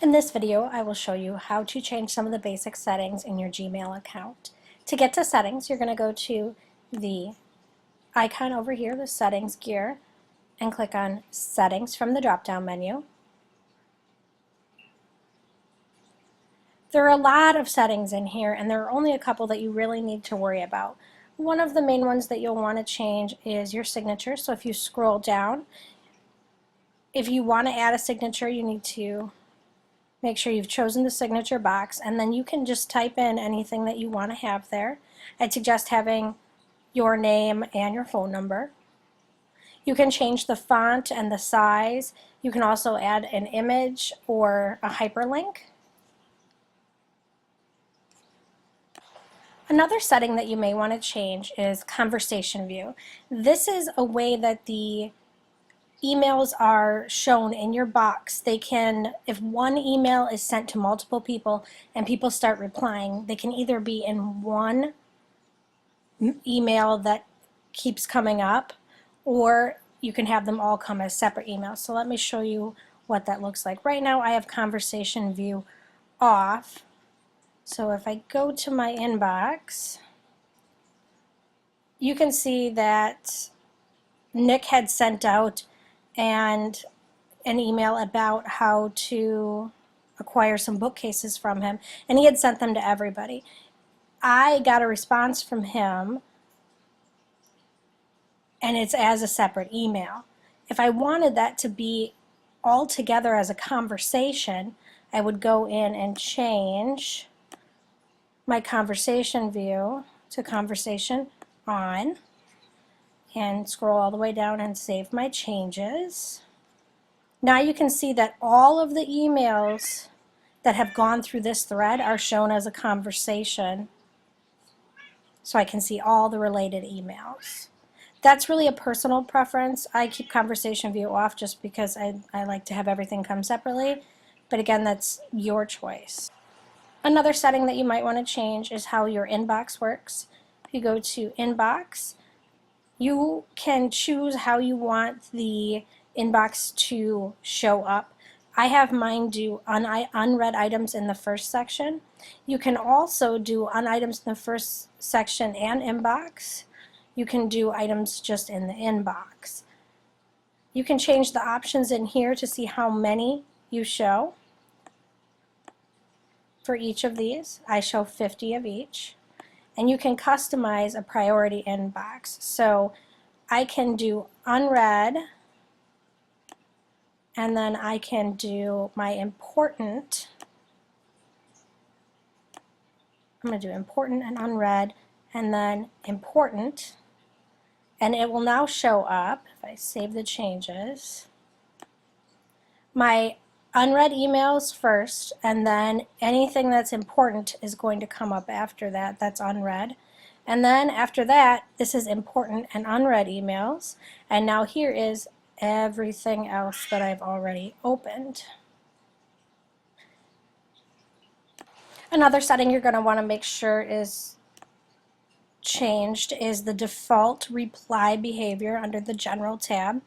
In this video, I will show you how to change some of the basic settings in your Gmail account. To get to settings, you're going to go to the icon over here, the settings gear, and click on settings from the drop-down menu. There are a lot of settings in here, and there are only a couple that you really need to worry about. One of the main ones that you'll want to change is your signature. So if you scroll down, if you want to add a signature, you need to make sure you've chosen the signature box, and then you can just type in anything that you want to have there. I'd suggest having your name and your phone number. You can change the font and the size. You can also add an image or a hyperlink. Another setting that you may want to change is conversation view. This is a way that the emails are shown in your box. They can, if one email is sent to multiple people and people start replying, they can either be in one email that keeps coming up, or you can have them all come as separate emails. So let me show you what that looks like. Right now I have conversation view off. So if I go to my inbox, you can see that Nick had sent out an email about how to acquire some bookcases from him, and he had sent them to everybody. I got a response from him, and it's as a separate email. If I wanted that to be all together as a conversation, I would go in and change my conversation view to conversation on, and scroll all the way down and save my changes. Now you can see that all of the emails that have gone through this thread are shown as a conversation, so I can see all the related emails. That's really a personal preference. I keep conversation view off just because I like to have everything come separately, but again, that's your choice. Another setting that you might want to change is how your inbox works. If you go to inbox, you can choose how you want the inbox to show up. I have mine do unread items in the first section. You can also do items in the first section and inbox. You can do items just in the inbox. You can change the options in here to see how many you show. For each of these, I show 50 of each. And you can customize a priority inbox. So I can do unread, and then I can do my important. I'm going to do important and unread, and then important. And it will now show up, if I save the changes, my unread emails first, and then anything that's important is going to come up after that. That's unread. And then after that, this is important and unread emails. And now here is everything else that I've already opened. Another setting you're going to want to make sure is changed is the default reply behavior under the General tab.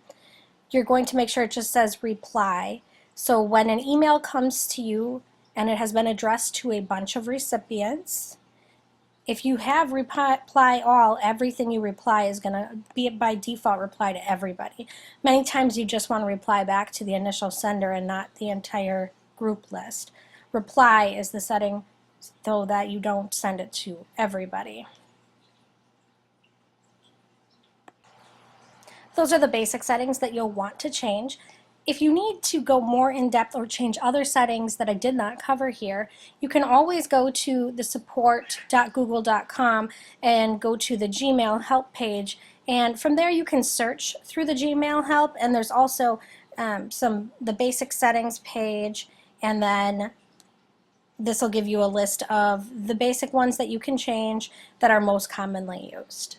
You're going to make sure it just says reply. So when an email comes to you and it has been addressed to a bunch of recipients, if you have reply all, everything you reply is going to be by default reply to everybody. Many times you just want to reply back to the initial sender and not the entire group list. Reply is the setting so that you don't send it to everybody. Those are the basic settings that you'll want to change. If you need to go more in depth or change other settings that I did not cover here, you can always go to the support.google.com and go to the Gmail help page, and from there you can search through the Gmail help, and there's also the basic settings page, and then this will give you a list of the basic ones that you can change that are most commonly used.